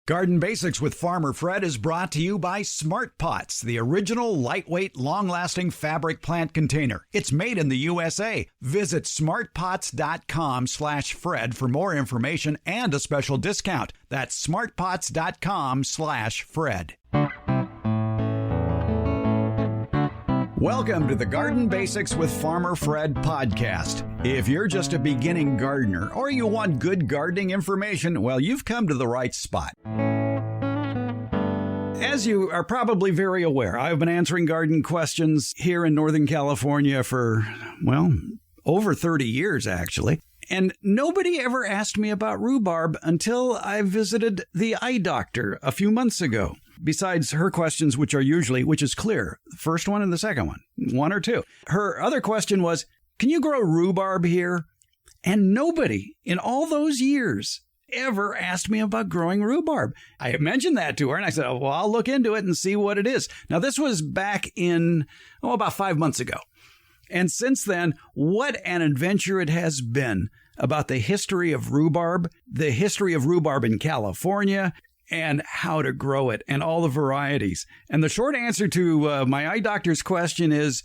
Garden Basics with Farmer Fred is brought to you by Smart Pots, the original lightweight, long-lasting fabric plant container. It's made in the USA. Visit smartpots.com/Fred for more information and a special discount. That's smartpots.com/Fred. Welcome to the Garden Basics with Farmer Fred podcast. If you're just a beginning gardener or you want good gardening information, well, you've come to the right spot. As you are probably very aware, I've been answering garden questions here in Northern California for, well, over 30 years, actually. And nobody ever asked me about rhubarb until I visited the eye doctor a few months ago. Besides her questions, which is clear, the first one and the second one or two. Her other question was, can you grow rhubarb here? And nobody in all those years ever asked me about growing rhubarb. I mentioned that to her and I said, well, I'll look into it and see what it is. Now, this was back in, about 5 months ago. And since then, what an adventure it has been about the history of rhubarb in California, and how to grow it, and all the varieties. And the short answer to my eye doctor's question is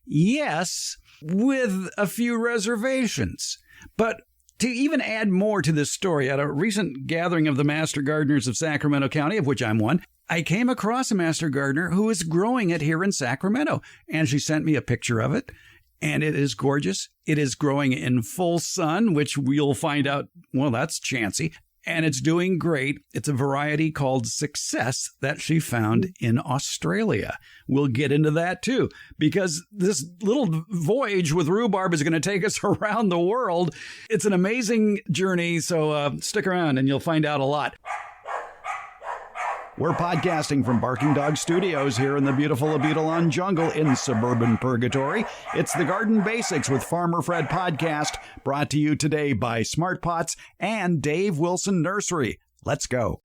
yes, with a few reservations. But to even add more to this story, at a recent gathering of the Master Gardeners of Sacramento County, of which I'm one, I came across a Master Gardener who is growing it here in Sacramento. And she sent me a picture of it. And it is gorgeous. It is growing in full sun, which we'll find out, well, that's chancy. And it's doing great. It's a variety called Success that she found in Australia. We'll get into that too, because this little voyage with rhubarb is going to take us around the world. It's an amazing journey, so stick around and you'll find out a lot. We're podcasting from Barking Dog Studios here in the beautiful Abutilon jungle in suburban Purgatory. It's the Garden Basics with Farmer Fred podcast, brought to you today by Smart Pots and Dave Wilson Nursery. Let's go.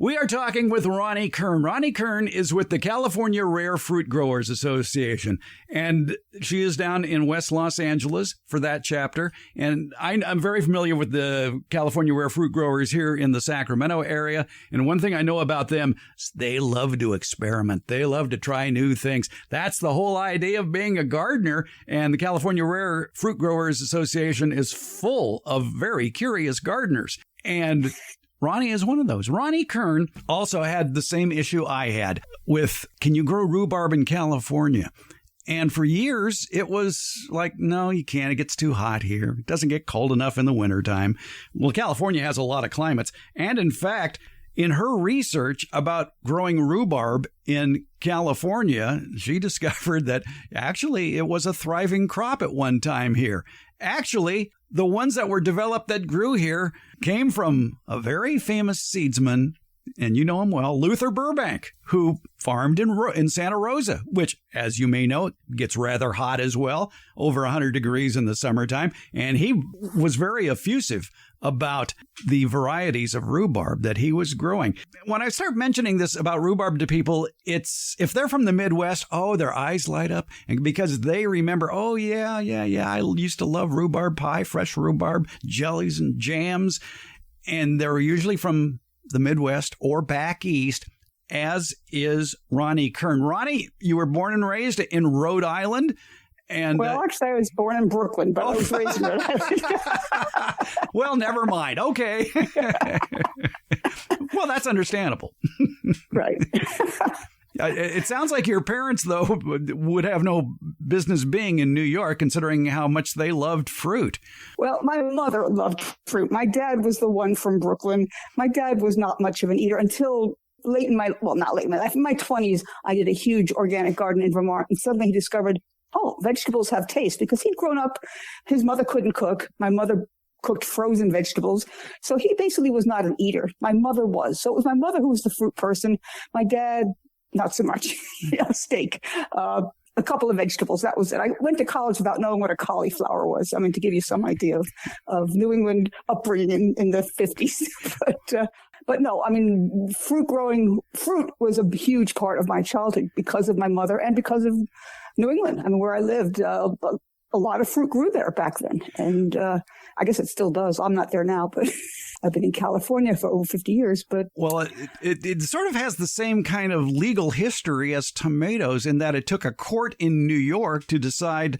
We are talking with Ronnie Kern. Ronnie Kern is with the California Rare Fruit Growers Association, and she is down in West Los Angeles for that chapter. And I'm very familiar with the California Rare Fruit Growers here in the Sacramento area. And one thing I know about them, they love to experiment. They love to try new things. That's the whole idea of being a gardener. And the California Rare Fruit Growers Association is full of very curious gardeners. And Ronnie is one of those. Ronnie Kern also had the same issue I had with, can you grow rhubarb in California? And for years, it was like, no, you can't. It gets too hot here. It doesn't get cold enough in the wintertime. Well, California has a lot of climates. And in fact, in her research about growing rhubarb in California, she discovered that actually it was a thriving crop at one time here. Actually, the ones that were developed that grew here came from a very famous seedsman, and you know him well, Luther Burbank, who farmed in Santa Rosa, which, as you may know, gets rather hot as well, over 100 degrees in the summertime. And he was very effusive about the varieties of rhubarb that he was growing. When I start mentioning this about rhubarb to people, it's if they're from the Midwest, their eyes light up, and because they remember, I used to love rhubarb pie, fresh rhubarb, jellies and jams. And they're usually from the Midwest or back east, as is Ronnie Kern. Ronnie, you were born and raised in Rhode Island. And actually, I was born in Brooklyn, but I was raised in Rhode Island. Well, never mind. Okay. Well, that's understandable. Right. It sounds like your parents, though, would have no business being in New York, considering how much they loved fruit. Well, my mother loved fruit. My dad was the one from Brooklyn. My dad was not much of an eater until not late in my life. In my 20s, I did a huge organic garden in Vermont, and suddenly he discovered, vegetables have taste, because he'd grown up, his mother couldn't cook. My mother cooked frozen vegetables. So he basically was not an eater. My mother was. So it was my mother who was the fruit person. My dad, not so much. Steak, a couple of vegetables. That was it. I went to college without knowing what a cauliflower was. I mean, to give you some idea of New England upbringing in the 50s. But no, I mean, fruit was a huge part of my childhood because of my mother and because of New England. I mean, where I lived, a lot of fruit grew there back then. And I guess it still does. I'm not there now, but I've been in California for over 50 years. But well, it sort of has the same kind of legal history as tomatoes in that it took a court in New York to decide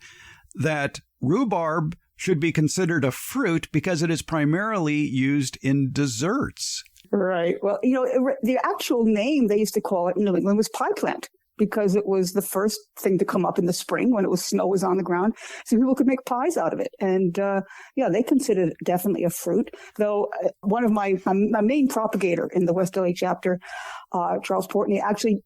that rhubarb should be considered a fruit because it is primarily used in desserts. Right. Well, the actual name they used to call it in New England was pie plant, because it was the first thing to come up in the spring when snow was on the ground. So people could make pies out of it. And they considered it definitely a fruit. Though one of my main propagator in the West LA chapter, Charles Portney, actually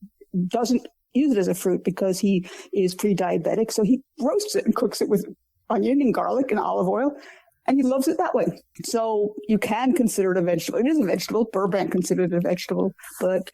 doesn't use it as a fruit because he is pre-diabetic. So he roasts it and cooks it with onion and garlic and olive oil. And he loves it that way. So you can consider it a vegetable. It is a vegetable. Burbank considered it a vegetable, but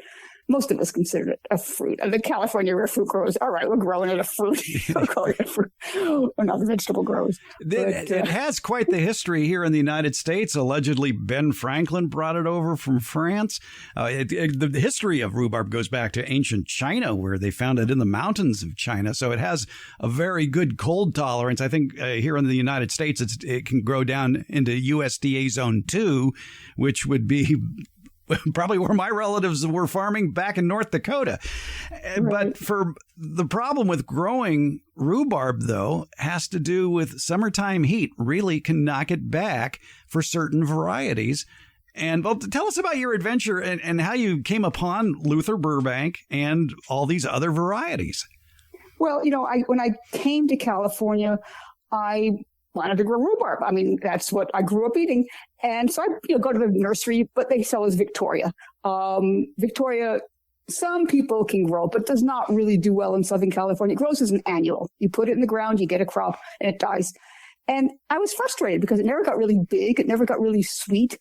most of us consider it a fruit. And the California rare fruit growers, all right, we're growing it a fruit. We're calling it a fruit. We're not the vegetable growers. It has quite the history here in the United States. Allegedly, Ben Franklin brought it over from France. The history of rhubarb goes back to ancient China, where they found it in the mountains of China. So it has a very good cold tolerance. I think here in the United States, it can grow down into USDA Zone 2, which would be probably where my relatives were farming back in North Dakota. Right. But for the problem with growing rhubarb, though, has to do with summertime heat really can knock it back for certain varieties. And well, tell us about your adventure and how you came upon Luther Burbank and all these other varieties. Well, when I came to California, I wanted to grow rhubarb. I mean, that's what I grew up eating. And so I go to the nursery, but they sell as Victoria. Victoria, some people can grow, but does not really do well in Southern California. It grows as an annual. You put it in the ground, you get a crop, and it dies. And I was frustrated because it never got really big. It never got really sweet.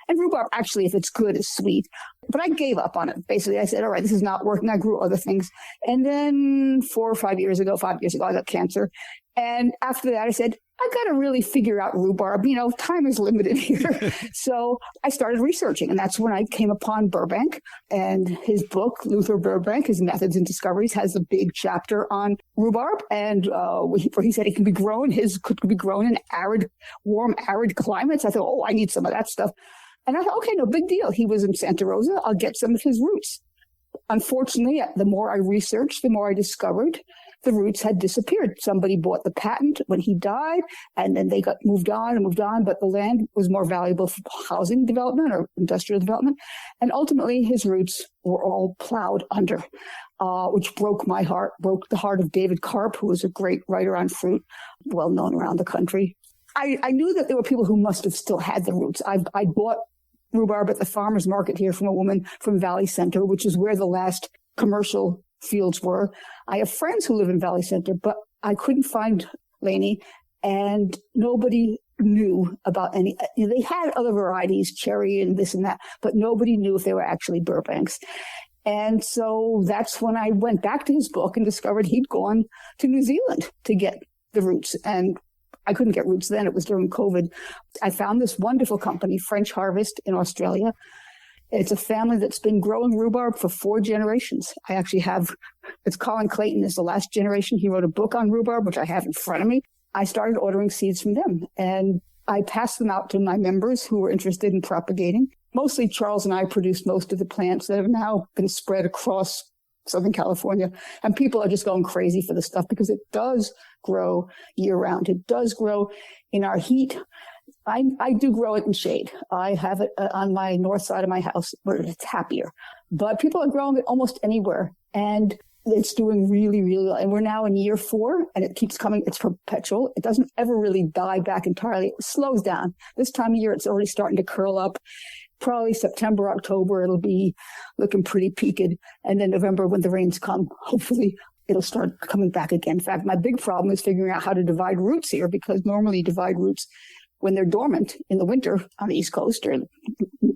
And rhubarb, actually, if it's good, is sweet. But I gave up on it. Basically, I said, all right, this is not working. I grew other things. And then 5 years ago, I got cancer. And after that, I said, I got to really figure out rhubarb. Time is limited here. So I started researching, and that's when I came upon Burbank. And his book, Luther Burbank, His Methods and Discoveries, has a big chapter on rhubarb. And where he said it can be grown, could be grown in warm, arid climates. I thought, I need some of that stuff. And I thought, okay, no big deal. He was in Santa Rosa. I'll get some of his roots. Unfortunately, the more I researched, the more I discovered the roots had disappeared. Somebody bought the patent when he died, and then they got moved on, but the land was more valuable for housing development or industrial development. And ultimately, his roots were all plowed under, which broke my heart, broke the heart of David Karp, who was a great writer on fruit, well known around the country. I knew that there were people who must have still had the roots. I bought rhubarb at the farmer's market here from a woman from Valley Center, which is where the last commercial fields were. I have friends who live in Valley Center, but I couldn't find Lainey, and nobody knew about any. They had other varieties, cherry and this and that, but nobody knew if they were actually Burbanks. And so that's when I went back to his book and discovered he'd gone to New Zealand to get the roots. And I couldn't get roots then. It was during COVID. I found this wonderful company, French Harvest in Australia. It's a family that's been growing rhubarb for 4 generations. I actually it's Colin Clayton is the last generation. He wrote a book on rhubarb, which I have in front of me. I started ordering seeds from them, and I passed them out to my members who were interested in propagating. Mostly Charles and I produced most of the plants that have now been spread across Southern California. And people are just going crazy for the stuff because it does grow year round. It does grow in our heat. I do grow it in shade. I have it on my north side of my house where it's happier. But people are growing it almost anywhere. And it's doing really, really well. And we're now in year 4, and it keeps coming. It's perpetual. It doesn't ever really die back entirely. It slows down. This time of year, it's already starting to curl up. Probably September, October, it'll be looking pretty peaked. And then November, when the rains come, hopefully it'll start coming back again. In fact, my big problem is figuring out how to divide roots here, because normally you divide roots when they're dormant in the winter on the East Coast or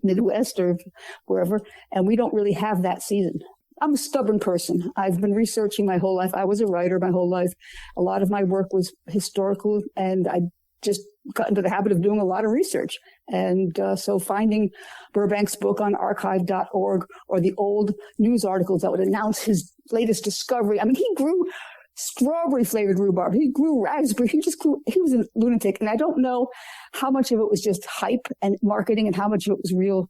Midwest or wherever. And we don't really have that season. I'm a stubborn person. I've been researching my whole life. I was a writer my whole life. A lot of my work was historical, and I just got into the habit of doing a lot of research. And so finding Burbank's book on archive.org or the old news articles that would announce his latest discovery. I mean, he grew strawberry flavored rhubarb. He grew raspberry. He was a lunatic. And I don't know how much of it was just hype and marketing and how much of it was real.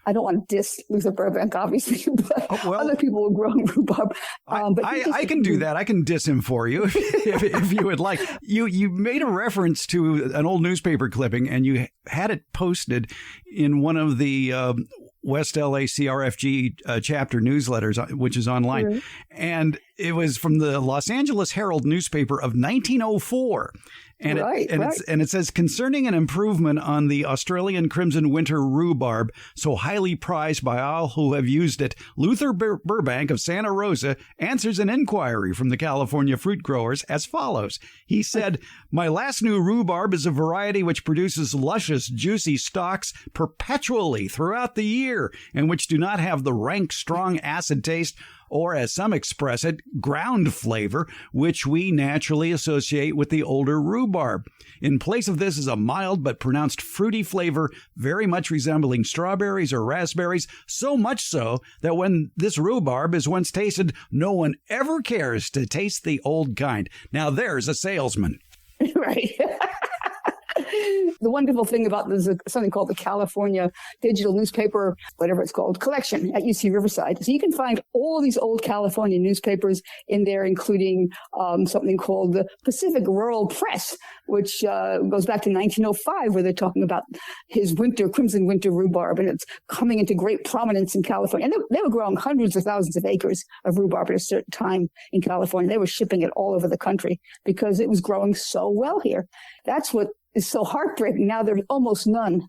I don't want to diss Luther Burbank, obviously, but other people were growing rhubarb. But I can do that. I can diss him for you if you would like. You made a reference to an old newspaper clipping, and you had it posted in one of the West LA CRFG chapter newsletters, which is online. Mm-hmm. And it was from the Los Angeles Herald newspaper of 1904. And it says, concerning an improvement on the Australian Crimson Winter rhubarb, so highly prized by all who have used it, Luther Burbank of Santa Rosa answers an inquiry from the California fruit growers as follows. He said, my last new rhubarb is a variety which produces luscious, juicy stalks perpetually throughout the year and which do not have the rank, strong acid taste or, as some express it, ground flavor, which we naturally associate with the older rhubarb. In place of this is a mild but pronounced fruity flavor, very much resembling strawberries or raspberries, so much so that when this rhubarb is once tasted, no one ever cares to taste the old kind. Now there's a salesman. Right. The wonderful thing about this is something called the California Digital Newspaper, whatever it's called, collection at UC Riverside. So you can find all these old California newspapers in there, including something called the Pacific Rural Press, which goes back to 1905, where they're talking about his crimson winter rhubarb, and it's coming into great prominence in California. And they were growing hundreds of thousands of acres of rhubarb at a certain time in California. They were shipping it all over the country because it was growing so well here. That's what is so heartbreaking. Now there's almost none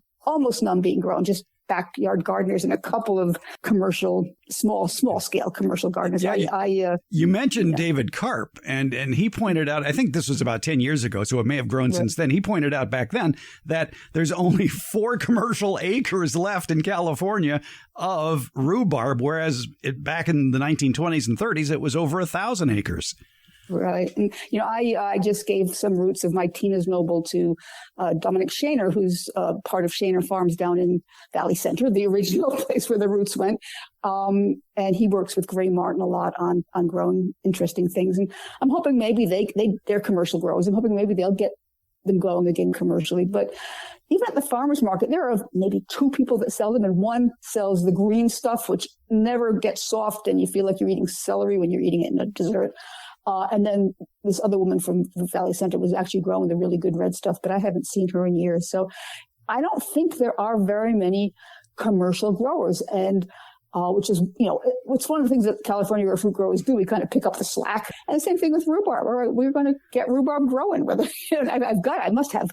being grown, just backyard gardeners and a couple of commercial, small scale commercial gardeners. Yeah, you mentioned David Karp, and he pointed out, I think this was about 10 years ago, so it may have grown since then. He pointed out back then that there's only 4 commercial acres left in California of rhubarb, whereas back in the 1920s and 30s, it was over 1,000 acres. Right. And, I just gave some roots of my Tina's Noble to Dominic Shaner, who's part of Shaner Farms down in Valley Center, the original place where the roots went. And he works with Gray Martin a lot on growing interesting things. And I'm hoping maybe they're commercial growers. I'm hoping maybe they'll get them growing again commercially. But even at the farmer's market, there are maybe 2 people that sell them, and one sells the green stuff, which never gets soft, and you feel like you're eating celery when you're eating it in a dessert. And then this other woman from the Valley Center was actually growing the really good red stuff, but I haven't seen her in years. So I don't think there are very many commercial growers, and which is, it's one of the things that California rare fruit growers do. We kind of pick up the slack. And the same thing with rhubarb. All right, we're going to get rhubarb growing. Whether I must have,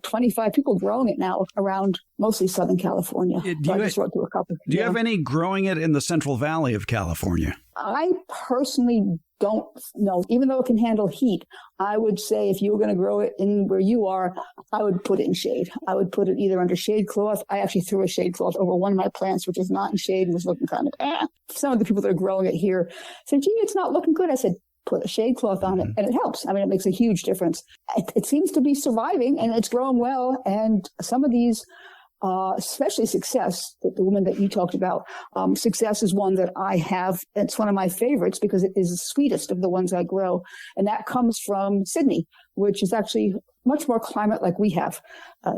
25 people growing it now around mostly Southern California. I just wrote to a couple. Do you have any growing it in the Central Valley of California? I personally don't know. Even though it can handle heat, I would say if you were going to grow it in where you are, I would put it in shade. I would put it either under shade cloth. I actually threw a shade cloth over one of my plants, which is not in shade, and was looking kind of, Some of the people that are growing it here said, gee, it's not looking good. I said, put a shade cloth on it, and it helps. I mean, it makes a huge difference. It seems to be surviving, and it's growing well. And some of these, especially Success, the woman that you talked about, Success is one that I have. It's one of my favorites because it is the sweetest of the ones I grow. And that comes from Sydney, which is actually much more climate like we have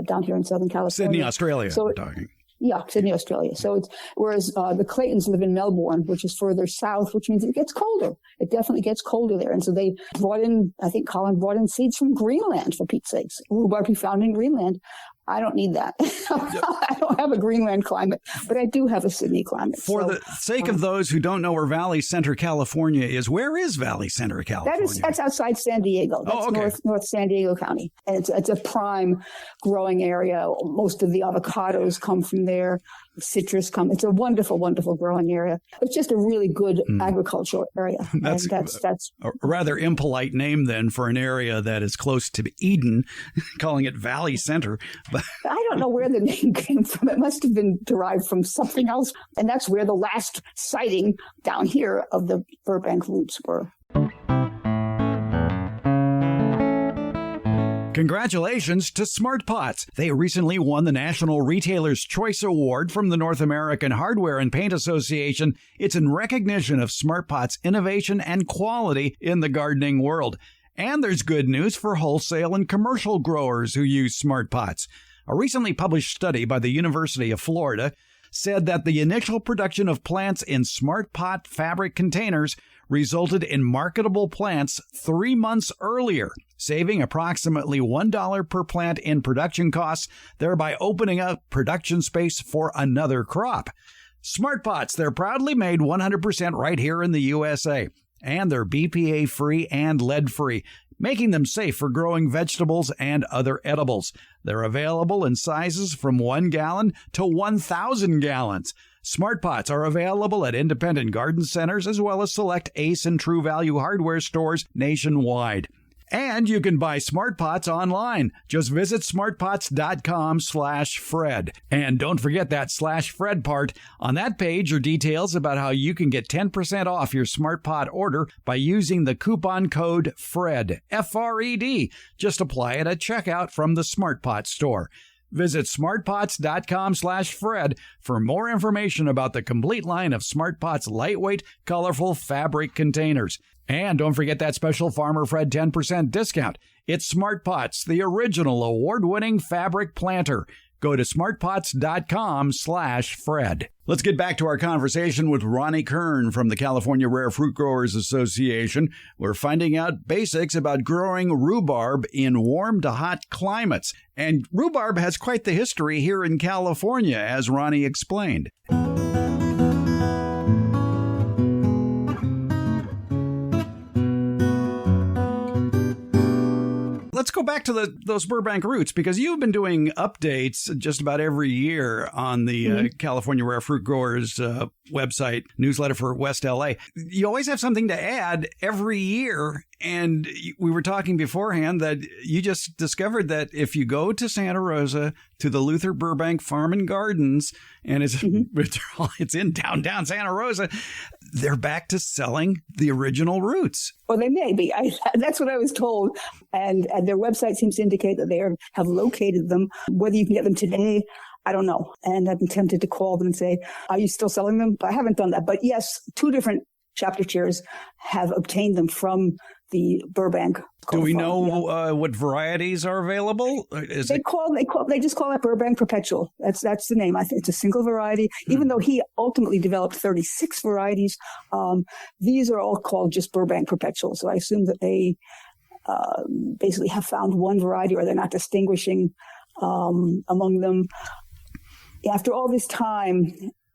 down here in Southern California. Sydney, Australia, we're talking. Yeah, Sydney, Australia. So whereas the Claytons live in Melbourne, which is further south, which means it gets colder. It definitely gets colder there. And so they brought in, I think Colin brought in seeds from Greenland, for Pete's sakes. Rhubarb be found in Greenland. I don't need that. I don't have a Greenland climate, but I do have a Sydney climate. For the sake of those who don't know where Valley Center, California is, where is Valley Center, California? That's outside San Diego. That's North San Diego County. And it's a prime growing area. Most of the avocados come from there. Citrus come. It's a wonderful, wonderful growing area. It's just a really good agricultural area. That's a rather impolite name then for an area that is close to Eden, calling it Valley Center. But I don't know where the name came from. It must have been derived from something else. And that's where the last sighting down here of the Burbank roots were. Congratulations to Smart Pots. They recently won the National Retailer's Choice Award from the North American Hardware and Paint Association. It's in recognition of Smart Pots' innovation and quality in the gardening world. And there's good news for wholesale and commercial growers who use Smart Pots. A recently published study by the University of Florida said that the initial production of plants in Smart Pot fabric containers resulted in marketable plants 3 months earlier, saving approximately $1 per plant in production costs, thereby opening up production space for another crop. Smart Pots, they're proudly made 100% right here in the USA, and they're BPA-free and lead-free, making them safe for growing vegetables and other edibles. They're available in sizes from 1 gallon to 1,000 gallons. Smart Pots are available at independent garden centers as well as select Ace and True Value hardware stores nationwide. And you can buy Smart Pots online. Just visit smartpots.com/Fred. And don't forget that /Fred part. On that page are details about how you can get 10% off your Smart Pot order by using the coupon code FRED, F-R-E-D. Just apply it at checkout from the Smart Pot store. Visit smartpots.com/Fred for more information about the complete line of Smart Pots lightweight, colorful fabric containers. And don't forget that special Farmer Fred 10% discount. It's Smart Pots, the original award-winning fabric planter. Go to smartpots.com/Fred. Let's get back to our conversation with Ronnie Kern from the California Rare Fruit Growers Association. We're finding out basics about growing rhubarb in warm to hot climates. And rhubarb has quite the history here in California, as Ronnie explained. Let's go back to those Burbank roots, because you've been doing updates just about every year on the California Rare Fruit Growers website, newsletter for West LA. You always have something to add every year. And we were talking beforehand that you just discovered that if you go to Santa Rosa to the Luther Burbank Farm and Gardens, and it's in downtown Santa Rosa, they're back to selling the original roots. Well, they may be. That's what I was told. And their website seems to indicate that they have located them. Whether you can get them today, I don't know. And I've been tempted to call them and say, are you still selling them? But I haven't done that. But yes, 2 different chapter chairs have obtained them from the Burbank. Do we know what varieties are available? They just call it Burbank Perpetual. That's the name. I think it's a single variety. Even though he ultimately developed 36 varieties, these are all called just Burbank Perpetual. So I assume that they basically have found one variety, or they're not distinguishing among them. After all this time,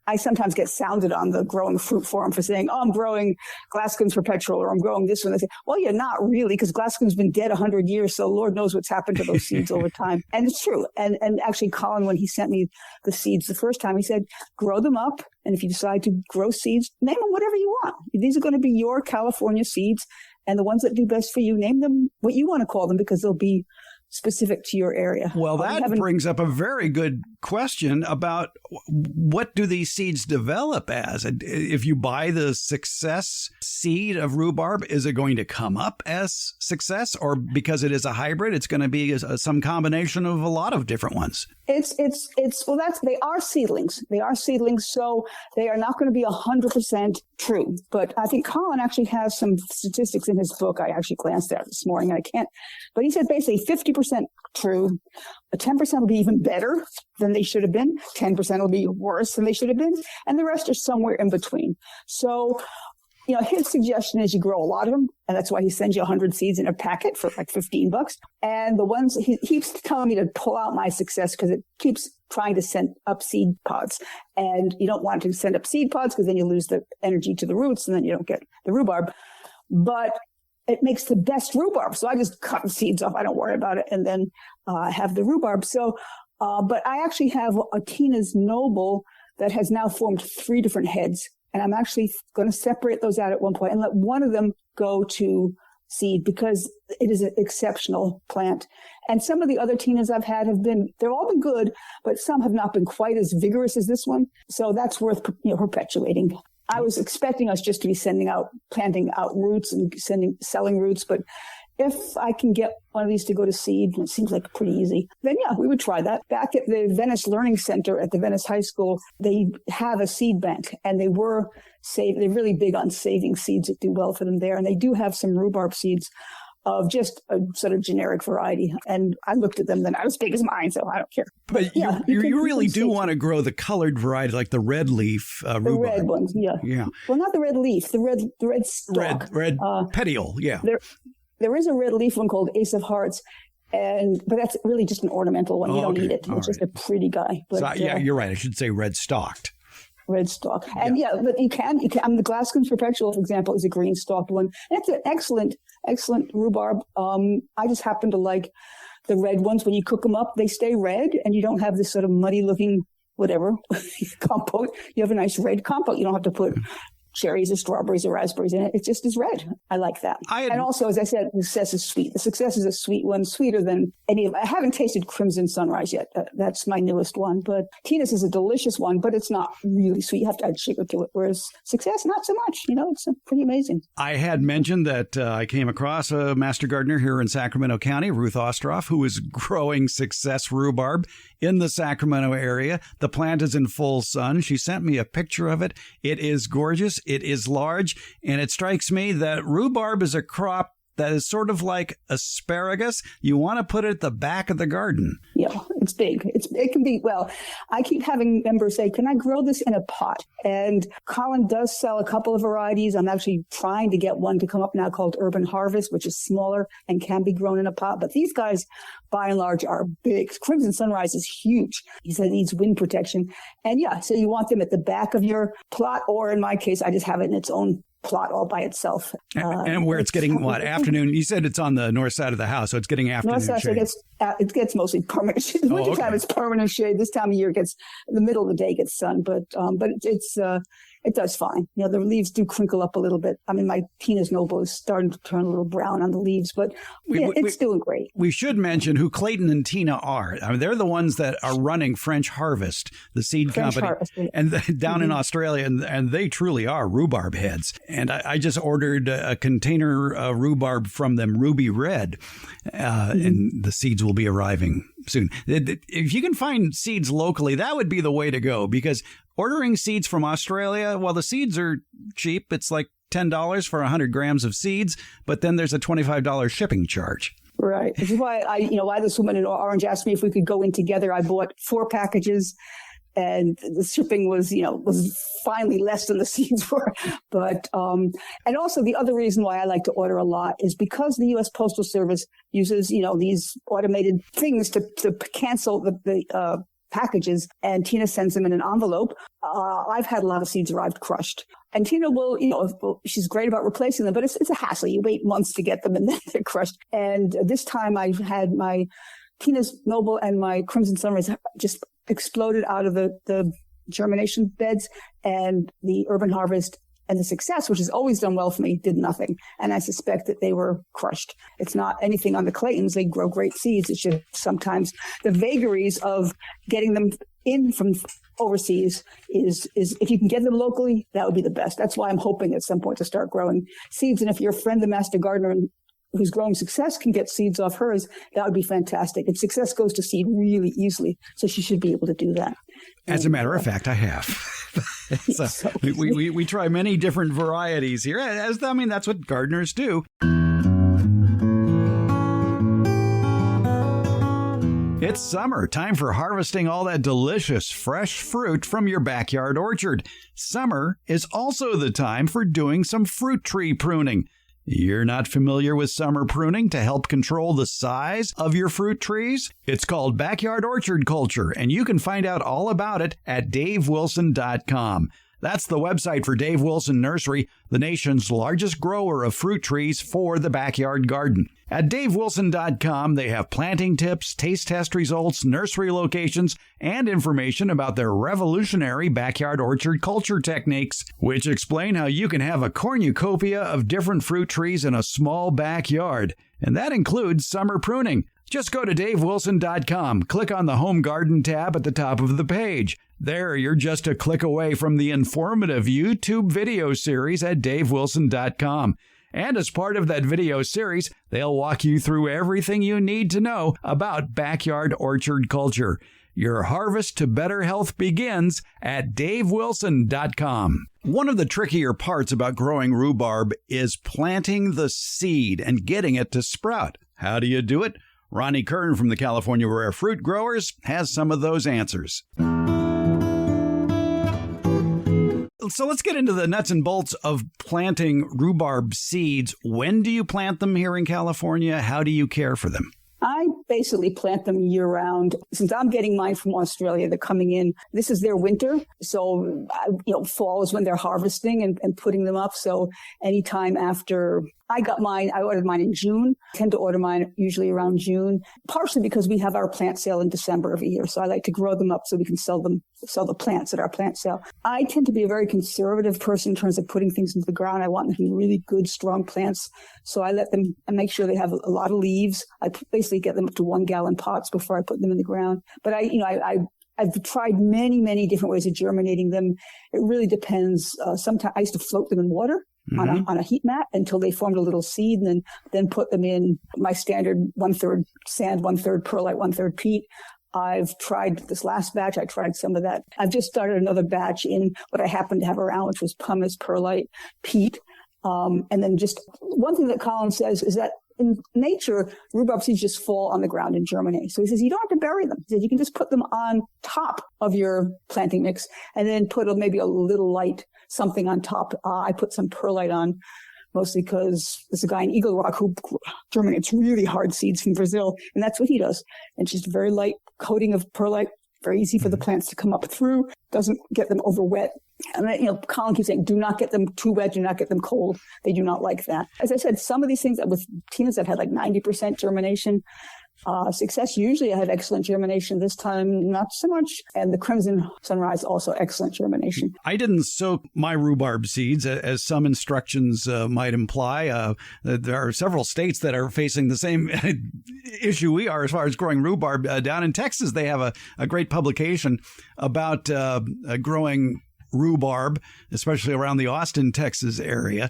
I sometimes get sounded on the growing fruit forum for saying, I'm growing Glasscone's Perpetual, or I'm growing this one. I say, well, you're not really, because Glasscone's been dead 100 years, so Lord knows what's happened to those seeds over time. And it's true. And actually, Colin, when he sent me the seeds the first time, he said, grow them up, and if you decide to grow seeds, name them whatever you want. These are going to be your California seeds, and the ones that do best for you, name them what you want to call them, because they'll be specific to your area. Well, that brings up a very good question about what do these seeds develop as? If you buy the success seed of rhubarb, is it going to come up as success, or because it is a hybrid, it's going to be some combination of a lot of different ones? They are seedlings. They are seedlings, so they are not going to be 100% true. But I think Colin actually has some statistics in his book. I actually glanced at it this morning, and I can't. But he said basically 50% true. 10% will be even better than they should have been. 10% will be worse than they should have been, and the rest are somewhere in between. So, his suggestion is you grow a lot of them, and that's why he sends you 100 seeds in a packet for like $15. And the ones he keeps telling me to pull out my success, because it keeps trying to send up seed pods, and you don't want to send up seed pods because then you lose the energy to the roots, and then you don't get the rhubarb. But it makes the best rhubarb, so I just cut the seeds off. I don't worry about it, and then have the rhubarb. So, but I actually have a Tina's Noble that has now formed 3 different heads. And I'm actually going to separate those out at one point and let one of them go to seed, because it is an exceptional plant. And some of the other Tinas I've had they've all been good, but some have not been quite as vigorous as this one. So that's worth perpetuating. I was expecting us just to be planting out roots and selling roots, but if I can get one of these to go to seed, it seems like pretty easy, then yeah, we would try that. Back at the Venice Learning Center at the Venice High School, they have a seed bank, and they're really big on saving seeds that do well for them there. And they do have some rhubarb seeds of just a sort of generic variety. And I looked at them, they're not as big as mine, so I don't care. But yeah, you really do want to grow the colored variety, like the red leaf rhubarb. The red ones, yeah. Yeah. Well, not the red leaf, the red stalk. Red petiole, yeah. There is a red leaf one called Ace of Hearts, but that's really just an ornamental one. You don't need it. It's just a pretty guy. But, so, yeah, you're right. I should say red stalked. Red stalk. And but you can, the Glasgow's Perpetual, for example, is a green stalked one. And it's an excellent rhubarb. I just happen to like the red ones. When you cook them up, they stay red, and you don't have this sort of muddy looking whatever compote. You have a nice red compote. You don't have to put cherries or strawberries or raspberries in it. It just is red. I like that. And also, as I said, the success is sweet. The success is a sweet one, sweeter than any of. I haven't tasted Crimson Sunrise yet. That's my newest one. But Tina's is a delicious one, but it's not really sweet. You have to add sugar to it. Whereas Success, not so much. It's pretty amazing. I had mentioned that I came across a master gardener here in Sacramento County, Ruth Ostroff, who is growing Success rhubarb in the Sacramento area. The plant is in full sun. She sent me a picture of it. It is gorgeous. It is large, and it strikes me that rhubarb is a crop that is sort of like asparagus. You want to put it at the back of the garden. Yeah, it's big. It can be, well, I keep having members say, can I grow this in a pot? And Colin does sell a couple of varieties. I'm actually trying to get one to come up now called Urban Harvest, which is smaller and can be grown in a pot. But these guys, by and large, are big. Crimson Sunrise is huge. He said it needs wind protection. And yeah, so you want them at the back of your plot, or in my case, I just have it in its own plot all by itself. And where it's getting what, afternoon? You said it's on the north side of the house, so it's getting afternoon north side, shade. So it gets mostly permanent shade. The wintertime it's permanent shade. This time of year the middle of the day gets sun, but it does fine. The leaves do crinkle up a little bit. I mean, my Tina's Noble is starting to turn a little brown on the leaves, but it's doing great. We should mention who Clayton and Tina are. I mean, they're the ones that are running French Harvest, the seed company, and down in Australia, and they truly are rhubarb heads. And I just ordered a container of rhubarb from them, Ruby Red, and the seeds will be arriving soon. If you can find seeds locally, that would be the way to go, because ordering seeds from Australia, well, the seeds are cheap. It's like $10 for 100 grams of seeds, but then there's a $25 shipping charge. Right. Which is why why this woman in Orange asked me if we could go in together. I bought 4 packages, and the shipping was finally less than the seeds were. But, and also the other reason why I like to order a lot is because the U.S. Postal Service uses, these automated things to cancel the packages, and Tina sends them in an envelope. I've had a lot of seeds arrived crushed. And Tina will, she's great about replacing them, but it's a hassle. You wait months to get them, and then they're crushed. And this time I had my Tina's Noble and my Crimson Sunrise just exploded out of the germination beds, and the Urban Harvest and the Success, which has always done well for me, did nothing. And I suspect that they were crushed. It's not anything on the Claytons. They grow great seeds. It's just sometimes the vagaries of getting them in from overseas is if you can get them locally, that would be the best. That's why I'm hoping at some point to start growing seeds. And if your friend, the master gardener who's growing Success, can get seeds off hers, that would be fantastic. And Success goes to seed really easily, so she should be able to do that. As a matter of fact, I have. So we try many different varieties here. That's what gardeners do. It's summer, time for harvesting all that delicious fresh fruit from your backyard orchard. Summer is also the time for doing some fruit tree pruning. You're not familiar with summer pruning to help control the size of your fruit trees? It's called backyard orchard culture, and you can find out all about it at davewilson.com. That's the website for Dave Wilson Nursery, the nation's largest grower of fruit trees for the backyard garden. At davewilson.com, they have planting tips, taste test results, nursery locations, and information about their revolutionary backyard orchard culture techniques, which explain how you can have a cornucopia of different fruit trees in a small backyard. And that includes summer pruning. Just go to davewilson.com, click on the Home Garden tab at the top of the page. There, you're just a click away from the informative YouTube video series at davewilson.com. And as part of that video series, they'll walk you through everything you need to know about backyard orchard culture. Your harvest to better health begins at davewilson.com. One of the trickier parts about growing rhubarb is planting the seed and getting it to sprout. How do you do it? Ronnie Kern from the California Rare Fruit Growers has some of those answers. So let's get into the nuts and bolts of planting rhubarb seeds. When do you plant them here in California? How do you care for them? I basically plant them year round. Since I'm getting mine from Australia, they're coming in. This is their winter. So, fall is when they're harvesting and putting them up. So anytime after I ordered mine in June. I tend to order mine usually around June, partially because we have our plant sale in December every year. So I like to grow them up so we can sell the plants at our plant sale. I tend to be a very conservative person in terms of putting things into the ground. I want them to be really good, strong plants. So I make sure they have a lot of leaves. I basically get them up to 1 gallon pots before I put them in the ground. But I've tried many, many different ways of germinating them. It really depends. Sometimes I used to float them in water. Mm-hmm. on a heat mat until they formed a little seed, and then put them in my standard 1/3 sand, 1/3 perlite, 1/3 peat. I've tried this last batch. I tried some of that. I've just started another batch in what I happen to have around, which was pumice, perlite, peat. And then just one thing that Colin says is that in nature, rhubarb seeds just fall on the ground and germinate. So he says you don't have to bury them. He says you can just put them on top of your planting mix and then put maybe a little light something on top. I put some perlite on, mostly because there's a guy in Eagle Rock who germinates really hard seeds from Brazil, and that's what he does. And just a very light coating of perlite, very easy for the plants to come up through, doesn't get them over wet. And then, Colin keeps saying, do not get them too wet, do not get them cold. They do not like that. As I said, some of these things with Tina's, I've had like 90% germination. Success, usually I had excellent germination. This time, not so much. And the Crimson Sunrise, also excellent germination. I didn't soak my rhubarb seeds, as some instructions might imply. There are several states that are facing the same issue we are as far as growing rhubarb. Down in Texas, they have a great publication about growing rhubarb, especially around the Austin, Texas area.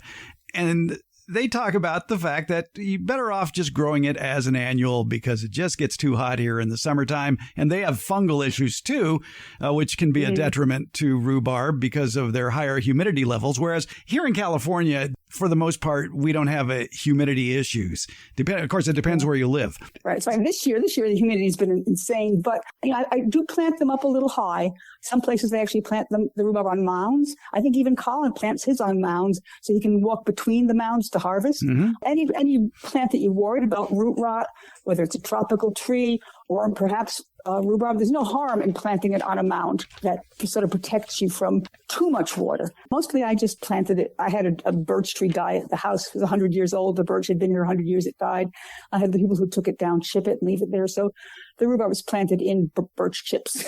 And they talk about the fact that you're better off just growing it as an annual because it just gets too hot here in the summertime. And they have fungal issues too, which can be a detriment to rhubarb because of their higher humidity levels. Whereas here in California, for the most part, we don't have humidity issues. Of course, it depends where you live. Right. So this year, the humidity has been insane. But I do plant them up a little high. Some places they actually plant the rhubarb on mounds. I think even Colin plants his on mounds so he can walk between the mounds to harvest. Mm-hmm. Any plant that you're worried about root rot, whether it's a tropical tree or perhaps rhubarb, there's no harm in planting it on a mound that sort of protects you from too much water. Mostly I just planted it. I had a birch tree die at the house. It was 100 years old. The birch had been here 100 years. It died. I had the people who took it down, chip it, and leave it there. So the rhubarb was planted in birch chips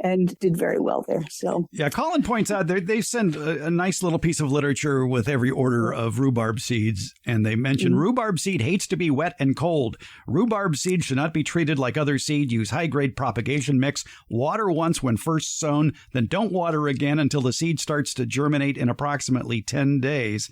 and did very well there. So yeah, Colin points out they send a nice little piece of literature with every order of rhubarb seeds, and they mention rhubarb seed hates to be wet and cold. Rhubarb seed should not be treated like other seed. Use high-grade propagation mix. Water once when first sown, then don't water again until the seed starts to germinate in approximately 10 days.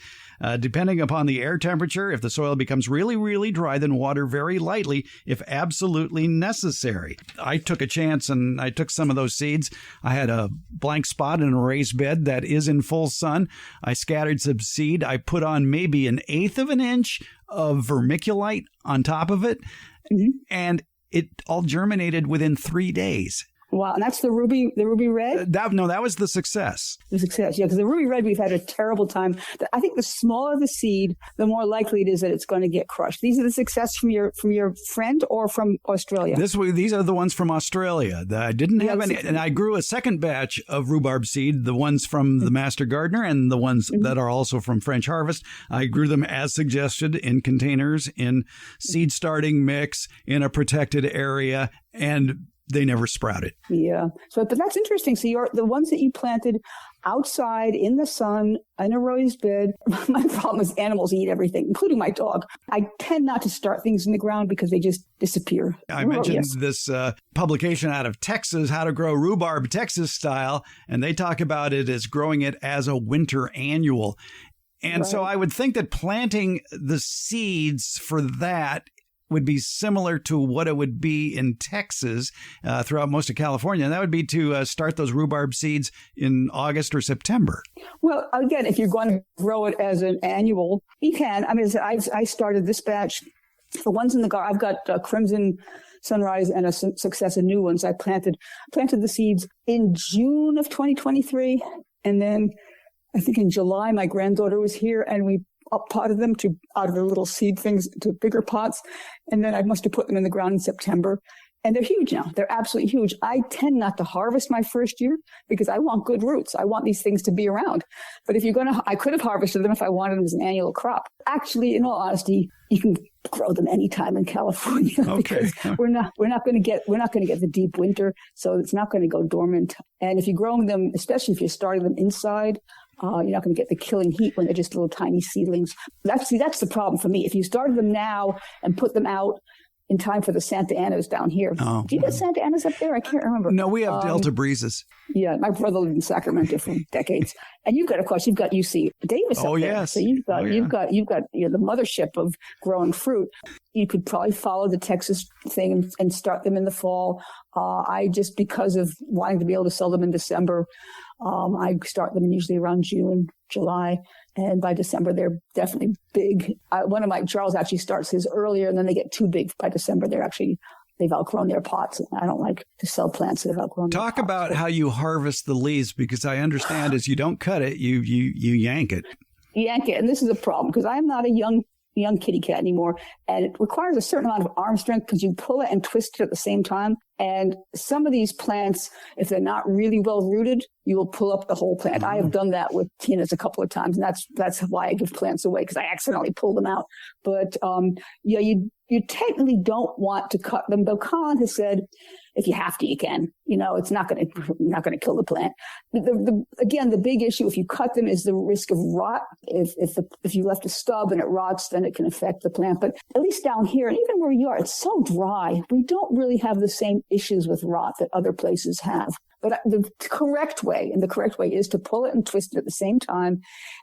Depending upon the air temperature, if the soil becomes really, really dry, then water very lightly if absolutely necessary. I took a chance and I took some of those seeds. I had a blank spot in a raised bed that is in full sun. I scattered some seed. I put on maybe 1/8 of an inch of vermiculite on top of it, and it all germinated within 3 days. Wow, and that's the ruby red? That was the success. The success, yeah, because the ruby red, we've had a terrible time. I think the smaller the seed, the more likely it is that it's going to get crushed. These are the success from your friend or from Australia? These are the ones from Australia. I didn't have any, and I grew a second batch of rhubarb seed, the ones from the Master Gardener and the ones that are also from French Harvest. I grew them as suggested in containers, in seed starting mix, in a protected area, and they never sprouted. Yeah. But that's interesting. So the ones that you planted outside in the sun in a raised bed. My problem is animals eat everything, including my dog. I tend not to start things in the ground because they just disappear. I mentioned this publication out of Texas, How to Grow Rhubarb Texas Style, and they talk about it as growing it as a winter annual. And so I would think that planting the seeds for that would be similar to what it would be in Texas throughout most of California. And that would be to start those rhubarb seeds in August or September. Well, again, if you're going to grow it as an annual, you can. I mean, I started this batch. The ones in the garden, I've got Crimson Sunrise and a success of new ones. I planted the seeds in June of 2023. And then I think in July, my granddaughter was here and we up-potted them out of the little seed things to bigger pots. And then I must have put them in the ground in September. And they're huge now. They're absolutely huge. I tend not to harvest my first year because I want good roots. I want these things to be around. But if you're going to, I could have harvested them if I wanted them as an annual crop. Actually, in all honesty, you can grow them anytime in California because we're not going to get the deep winter. So it's not going to go dormant. And if you're growing them, especially if you're starting them inside, you're not going to get the killing heat when they're just little tiny seedlings. That's the problem for me. If you started them now and put them out in time for the Santa Anas down here. Oh. Do you get Santa Anas up there? I can't remember. No, we have Delta breezes. Yeah, my brother lived in Sacramento for decades. And you've got UC Davis up there. Yes. So you've got the mothership of growing fruit. You could probably follow the Texas thing and start them in the fall. I just, because of wanting to be able to sell them in December, I start them usually around June, July. And by December, they're definitely big. One of my Charles actually starts his earlier, and then they get too big by December. They've outgrown their pots. I don't like to sell plants that have outgrown their pots. Talk about how you harvest the leaves, because I understand as you don't cut it, you yank it. Yank it. And this is a problem because I am not a young kitty cat anymore. And it requires a certain amount of arm strength because you pull it and twist it at the same time. And some of these plants, if they're not really well rooted, you will pull up the whole plant. I have done that with Tina's a couple of times, and that's why I give plants away, because I accidentally pull them out. But you technically don't want to cut them. Though Colin has said, if you have to, you can. It's not going to kill the plant. Again, the big issue if you cut them is the risk of rot. If you left a stub and it rots, then it can affect the plant. But at least down here, and even where you are, it's so dry. We don't really have the same issues with rot that other places have. But the correct way is to pull it and twist it at the same time.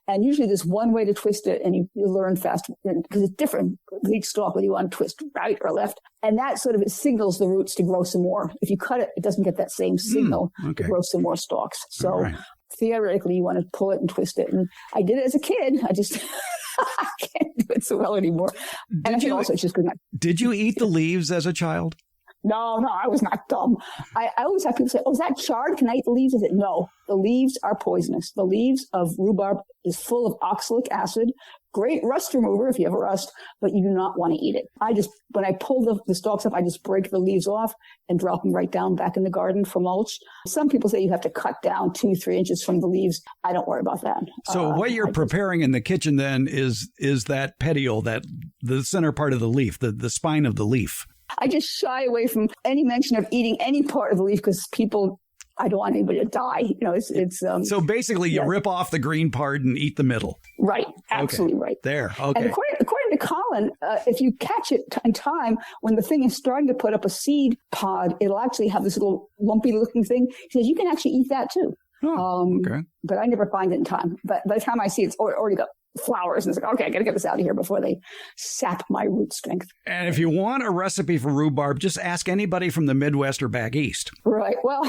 And usually there's one way to twist it, and you learn fast because it's different with each stalk, whether you want to twist right or left. And that it signals the roots to grow some more. If you cut it, it doesn't get that same signal to grow some more stalks. So theoretically, you want to pull it and twist it. And I did it as a kid. I just I can't do it so well anymore. And I think also it's just good. Did you eat the leaves as a child? No, I was not dumb. I always have people say, "Oh, is that charred? Can I eat the leaves?" I said, "No, the leaves are poisonous. The leaves of rhubarb is full of oxalic acid. Great rust remover if you have a rust, but you do not want to eat it." When I pull the stalks up, I just break the leaves off and drop them right down back in the garden for mulch. Some people say you have to cut down 2-3 inches from the leaves. I don't worry about that. So what you're preparing in the kitchen then is that petiole, the center part of the leaf, the spine of the leaf. I just shy away from any mention of eating any part of the leaf because I don't want anybody to die. So basically you rip off the green part and eat the middle. Right. Absolutely right. There. Okay. And according to Colin, if you catch it in time, when the thing is starting to put up a seed pod, it'll actually have this little lumpy looking thing. He says, you can actually eat that too. Oh, okay. But I never find it in time. But by the time I see it's already got flowers, and it's like, okay, I got to get this out of here before they sap my root strength. And if you want a recipe for rhubarb, just ask anybody from the Midwest or back east. Right. Well,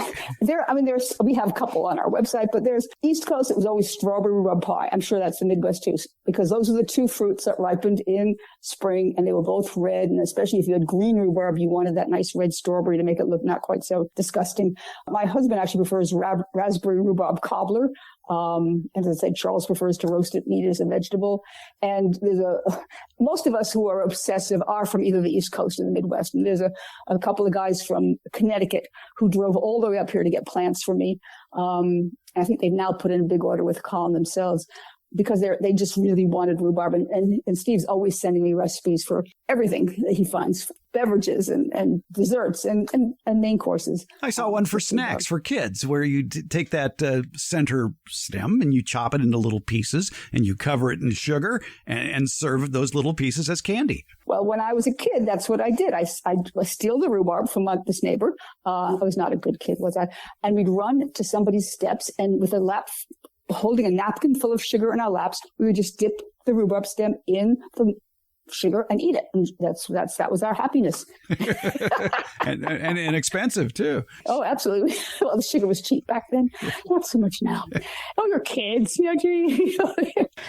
we have a couple on our website, but there's East Coast. It was always strawberry rhubarb pie. I'm sure that's the Midwest too, because those are the two fruits that ripened in spring, and they were both red. And especially if you had green rhubarb, you wanted that nice red strawberry to make it look not quite so disgusting. My husband actually prefers raspberry rhubarb cobbler. And as I said, Charles prefers to roast it and eat it as a vegetable. And most of us who are obsessive are from either the East Coast or the Midwest. And there's a couple of guys from Connecticut who drove all the way up here to get plants for me. I think they've now put in a big order with Colin themselves, because they just really wanted rhubarb. And Steve's always sending me recipes for everything that he finds, beverages and desserts and main courses. I saw one for snacks for kids where you take that center stem and you chop it into little pieces and you cover it in sugar and serve those little pieces as candy. Well, when I was a kid, that's what I did. I steal the rhubarb from this neighbor. I was not a good kid, was I? And we'd run to somebody's steps and with a holding a napkin full of sugar in our laps. We would just dip the rhubarb stem in the sugar and eat it. And that was our happiness. and inexpensive too. Oh, absolutely. Well, the sugar was cheap back then. Not so much now. Oh, you're kids. Gee.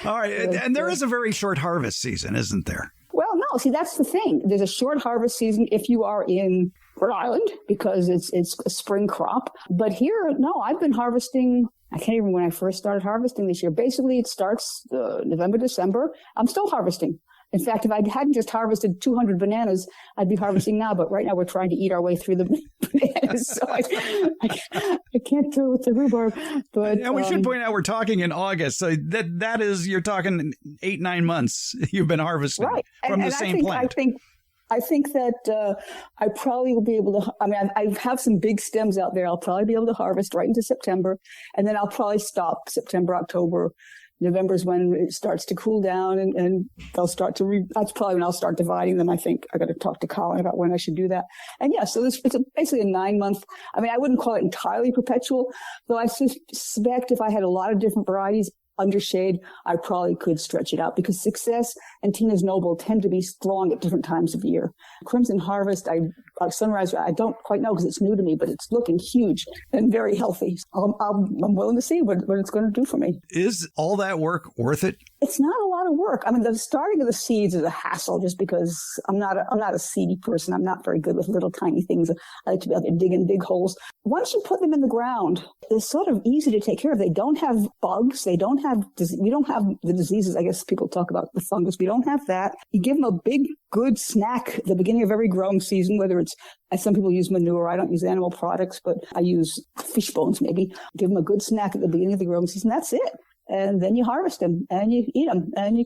All right. And there is a very short harvest season, isn't there? Well, no. See, that's the thing. There's a short harvest season if you are in Rhode Island because it's a spring crop. But here, no, I've been harvesting. I can't even when I first started harvesting this year. Basically, it starts November, December. I'm still harvesting. In fact, if I hadn't just harvested 200 bananas, I'd be harvesting now. But right now, we're trying to eat our way through the bananas. So I can't do it with the rhubarb. But and we should point out we're talking in August. So that is, you're talking 8-9 months you've been harvesting from the same plant. I think that I probably will be able to, I have some big stems out there. I'll probably be able to harvest right into September. And then I'll probably stop September, October. November is when it starts to cool down and they'll start to, that's probably when I'll start dividing them. I think I got to talk to Colin about when I should do that. And yeah, so it's basically a 9-month, I wouldn't call it entirely perpetual, though I suspect if I had a lot of different varieties under shade, I probably could stretch it out because Success and Tina's Noble tend to be strong at different times of the year. Crimson Harvest, Sunrise, I don't quite know because it's new to me, but it's looking huge and very healthy. I'm willing to see what it's going to do for me. Is all that work worth it? It's not a lot of work. The starting of the seeds is a hassle just because I'm not a seedy person. I'm not very good with little tiny things. I like to be out there digging big holes. Once you put them in the ground, they're sort of easy to take care of. They don't have bugs. We don't have the diseases. I guess people talk about the fungus. We don't have that. You give them a big, good snack at the beginning of every growing season, whether it's, as some people use manure. I don't use animal products, but I use fish bones maybe. Give them a good snack at the beginning of the growing season. That's it. And then you harvest them and you eat them and you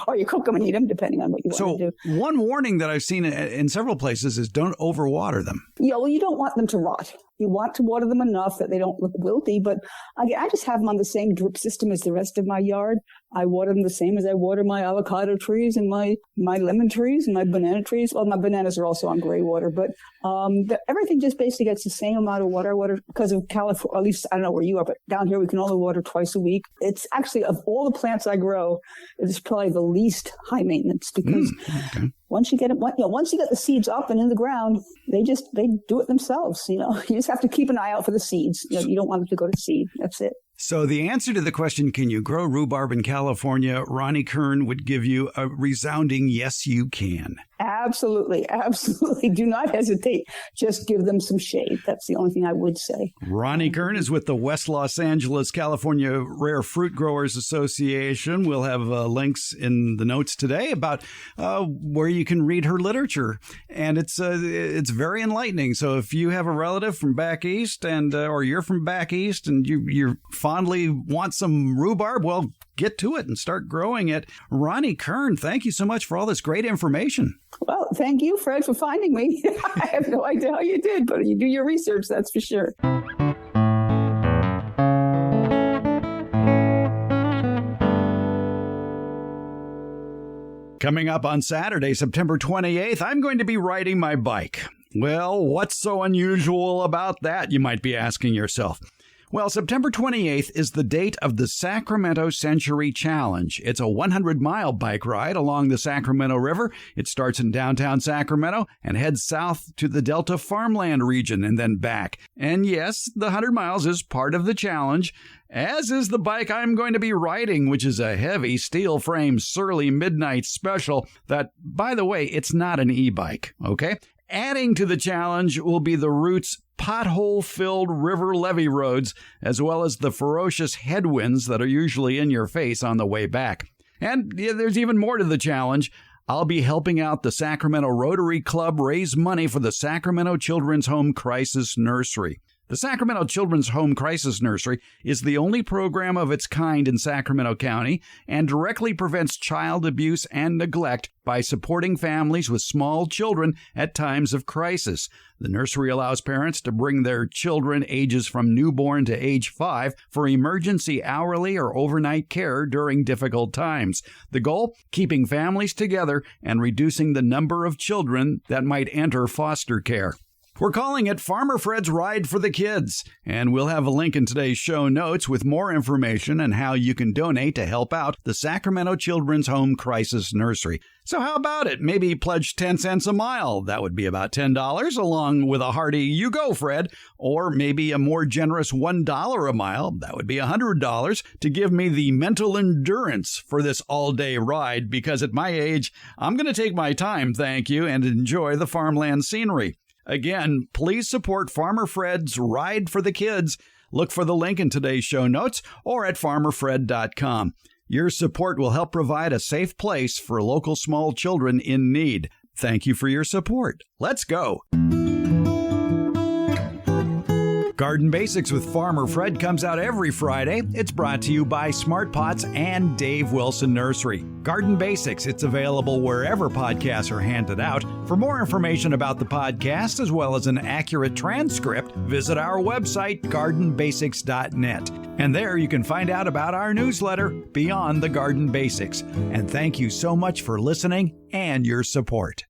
or you cook them and eat them, depending on what you want to do. So one warning that I've seen in several places is don't overwater them. Yeah, well, you don't want them to rot. You want to water them enough that they don't look wilty. But I just have them on the same drip system as the rest of my yard. I water them the same as I water my avocado trees and my lemon trees and my banana trees. Well, my bananas are also on gray water, but everything just basically gets the same amount of water because of California. At least I don't know where you are, but down here we can only water twice a week. It's actually, of all the plants I grow, it's probably the least high maintenance because once you get the seeds up and in the ground, they do it themselves. You just have to keep an eye out for the seeds. You don't want them to go to seed. That's it. So the answer to the question, can you grow rhubarb in California, Ronnie Kern would give you a resounding yes, you can. Absolutely. Absolutely. Do not hesitate. Just give them some shade. That's the only thing I would say. Ronnie Kern is with the West Los Angeles, California Rare Fruit Growers Association. We'll have links in the notes today about where you can read her literature. And it's very enlightening. So if you have a relative from back east or you're from back east and you fondly want some rhubarb, well, get to it and start growing it. Ronnie Kern, thank you so much for all this great information. Well, thank you, Fred, for finding me. I have no idea how you did, but you do your research, that's for sure. Coming up on Saturday, September 28th, I'm going to be riding my bike. Well, what's so unusual about that, you might be asking yourself. Well, September 28th is the date of the Sacramento Century Challenge. It's a 100-mile bike ride along the Sacramento River. It starts in downtown Sacramento and heads south to the Delta farmland region and then back. And yes, the 100 miles is part of the challenge, as is the bike I'm going to be riding, which is a heavy steel frame Surly Midnight Special that, by the way, it's not an e-bike, okay? Adding to the challenge will be the route's pothole-filled river levee roads, as well as the ferocious headwinds that are usually in your face on the way back. And there's even more to the challenge. I'll be helping out the Sacramento Rotary Club raise money for the Sacramento Children's Home Crisis Nursery. The Sacramento Children's Home Crisis Nursery is the only program of its kind in Sacramento County and directly prevents child abuse and neglect by supporting families with small children at times of crisis. The nursery allows parents to bring their children ages from newborn to age 5 for emergency hourly or overnight care during difficult times. The goal? Keeping families together and reducing the number of children that might enter foster care. We're calling it Farmer Fred's Ride for the Kids, and we'll have a link in today's show notes with more information and how you can donate to help out the Sacramento Children's Home Crisis Nursery. So how about it? Maybe pledge 10 cents a mile. That would be about $10, along with a hearty "You go, Fred," or maybe a more generous $1 a mile. That would be $100 to give me the mental endurance for this all-day ride, because at my age, I'm going to take my time, thank you, and enjoy the farmland scenery. Again, please support Farmer Fred's Ride for the Kids. Look for the link in today's show notes or at farmerfred.com. Your support will help provide a safe place for local small children in need. Thank you for your support. Let's go. Garden Basics with Farmer Fred comes out every Friday. It's brought to you by Smart Pots and Dave Wilson Nursery. Garden Basics, it's available wherever podcasts are handed out. For more information about the podcast, as well as an accurate transcript, visit our website, gardenbasics.net. And there you can find out about our newsletter, Beyond the Garden Basics. And thank you so much for listening and your support.